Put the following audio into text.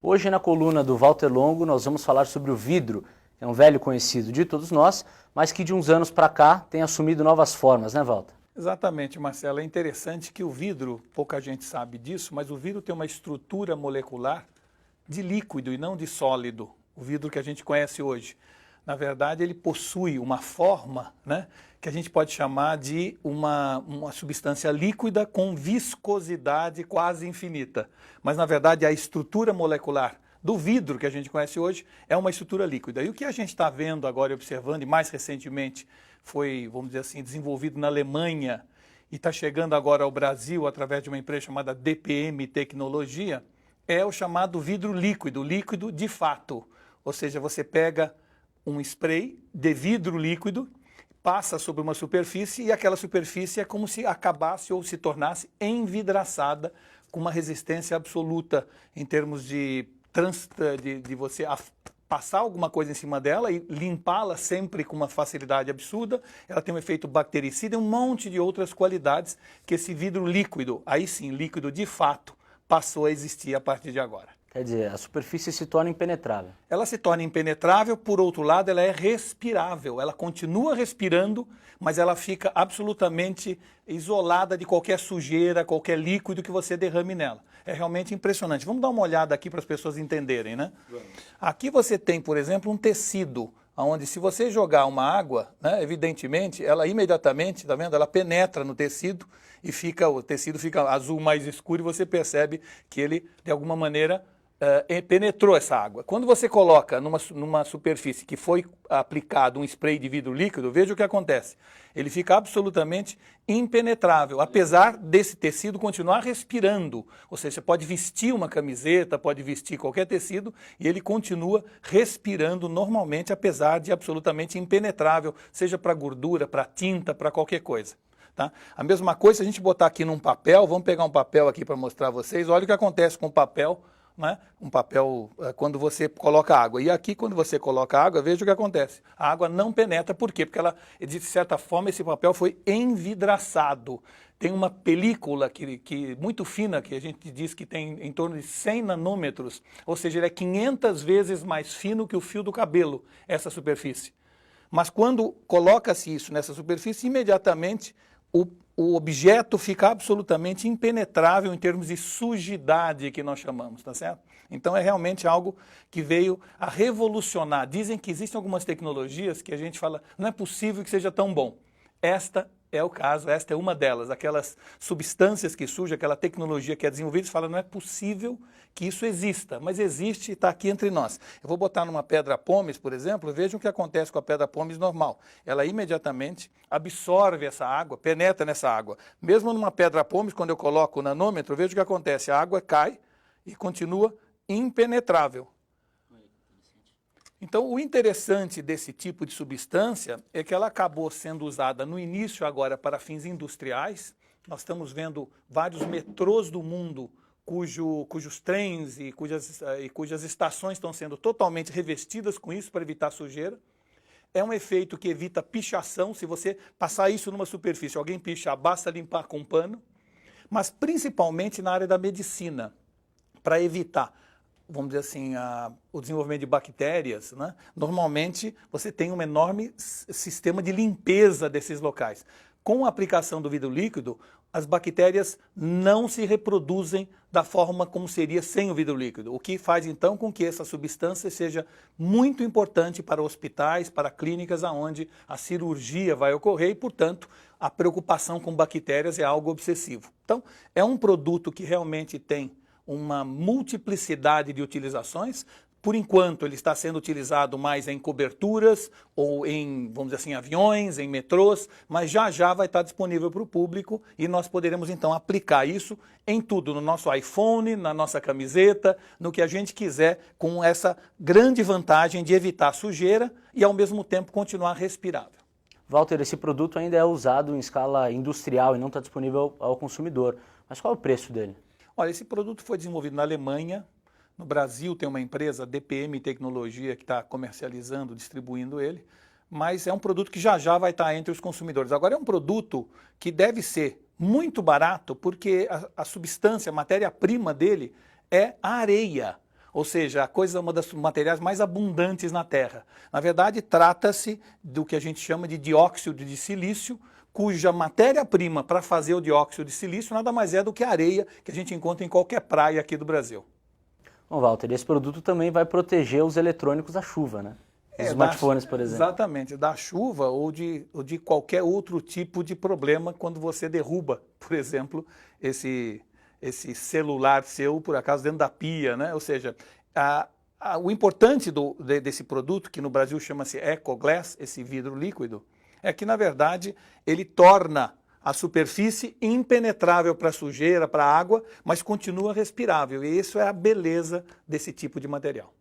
Hoje na coluna do Walter Longo nós vamos falar sobre o vidro, que é um velho conhecido de todos nós, mas que de uns anos para cá tem assumido novas formas, né, Walter? Exatamente, Marcelo. É interessante que o vidro, pouca gente sabe disso, mas o vidro tem uma estrutura molecular de líquido e não de sólido, o vidro que a gente conhece hoje. Na verdade, ele possui uma forma, né, que a gente pode chamar de uma substância líquida com viscosidade quase infinita. Mas, na verdade, a estrutura molecular do vidro que a gente conhece hoje é uma estrutura líquida. E o que a gente está vendo agora e observando, e mais recentemente foi, vamos dizer assim, desenvolvido na Alemanha e está chegando agora ao Brasil através de uma empresa chamada DPM Tecnologia, é o chamado vidro líquido, líquido de fato. Ou seja, você pega um spray de vidro líquido, passa sobre uma superfície e aquela superfície é como se acabasse ou se tornasse envidraçada com uma resistência absoluta em termos de você passar alguma coisa em cima dela e limpá-la sempre com uma facilidade absurda. Ela tem um efeito bactericida e um monte de outras qualidades que esse vidro líquido, aí sim, líquido de fato, passou a existir a partir de agora. Quer dizer, a superfície se torna impenetrável. Ela se torna impenetrável, por outro lado, ela é respirável. Ela continua respirando, mas ela fica absolutamente isolada de qualquer sujeira, qualquer líquido que você derrame nela. É realmente impressionante. Vamos dar uma olhada aqui para as pessoas entenderem, né? Aqui você tem, por exemplo, um tecido, onde se você jogar uma água, né, evidentemente, ela imediatamente, tá vendo? Ela penetra no tecido e o tecido fica azul mais escuro e você percebe que ele, de alguma maneira, penetrou essa água. Quando você coloca numa superfície que foi aplicado um spray de vidro líquido, veja o que acontece. Ele fica absolutamente impenetrável, apesar desse tecido continuar respirando. Ou seja, você pode vestir uma camiseta, pode vestir qualquer tecido e ele continua respirando normalmente, apesar de absolutamente impenetrável, seja para gordura, para tinta, para qualquer coisa. Tá? A mesma coisa, se a gente botar aqui num papel, vamos pegar um papel aqui para mostrar a vocês, olha o que acontece com o papel, né? Um papel quando você coloca água. E aqui, quando você coloca água, veja o que acontece. A água não penetra, por quê? Porque de certa forma, esse papel foi envidraçado. Tem uma película muito fina, que a gente diz que tem em torno de 100 nanômetros, ou seja, ele é 500 vezes mais fino que o fio do cabelo, essa superfície. Mas quando coloca-se isso nessa superfície, imediatamente o objeto fica absolutamente impenetrável em termos de sujidade que nós chamamos, tá certo? Então é realmente algo que veio a revolucionar. Dizem que existem algumas tecnologias que a gente fala, não é possível que seja tão bom. Esta é o caso, esta é uma delas. Aquelas substâncias que surgem, aquela tecnologia que é desenvolvida, você fala, não é possível que isso exista, mas existe e está aqui entre nós. Eu vou botar numa pedra pómez, por exemplo, vejam o que acontece com a pedra pómez normal. Ela imediatamente absorve essa água, penetra nessa água. Mesmo numa pedra pómez, quando eu coloco o nanômetro, veja o que acontece. A água cai e continua impenetrável. Então, o interessante desse tipo de substância é que ela acabou sendo usada no início agora para fins industriais. Nós estamos vendo vários metrôs do mundo cujos trens e cujas estações estão sendo totalmente revestidas com isso para evitar sujeira. É um efeito que evita pichação. Se você passar isso numa superfície, alguém pichar, basta limpar com um pano. Mas principalmente na área da medicina, para evitar, vamos dizer assim, o desenvolvimento de bactérias, né? Normalmente você tem um enorme sistema de limpeza desses locais. Com a aplicação do vidro líquido, as bactérias não se reproduzem da forma como seria sem o vidro líquido, o que faz então com que essa substância seja muito importante para hospitais, para clínicas onde a cirurgia vai ocorrer e, portanto, a preocupação com bactérias é algo obsessivo. Então, é um produto que realmente tem uma multiplicidade de utilizações. Por enquanto, ele está sendo utilizado mais em coberturas ou em, vamos dizer assim, aviões, em metrôs, mas já vai estar disponível para o público e nós poderemos, então, aplicar isso em tudo, no nosso iPhone, na nossa camiseta, no que a gente quiser, com essa grande vantagem de evitar sujeira e, ao mesmo tempo, continuar respirável. Walter, esse produto ainda é usado em escala industrial e não está disponível ao consumidor. Mas qual é o preço dele? Olha, esse produto foi desenvolvido na Alemanha. No Brasil tem uma empresa, DPM Tecnologia, que está comercializando, distribuindo ele, mas é um produto que já vai estar entre os consumidores. Agora é um produto que deve ser muito barato porque a substância, a matéria-prima dele é a areia. ou seja, a coisa, uma dos materiais mais abundantes na Terra. Na verdade, trata-se do que a gente chama de dióxido de silício, cuja matéria-prima para fazer o dióxido de silício nada mais é do que a areia que a gente encontra em qualquer praia aqui do Brasil. Bom, Walter, esse produto também vai proteger os eletrônicos da chuva, né? Os smartphones, por exemplo. Exatamente, da chuva ou de qualquer outro tipo de problema quando você derruba, por exemplo, esse celular seu, por acaso, dentro da pia, né? Ou seja, o importante desse produto, que no Brasil chama-se EcoGlass, esse vidro líquido, é que, na verdade, ele torna a superfície impenetrável para sujeira, para água, mas continua respirável. E isso é a beleza desse tipo de material.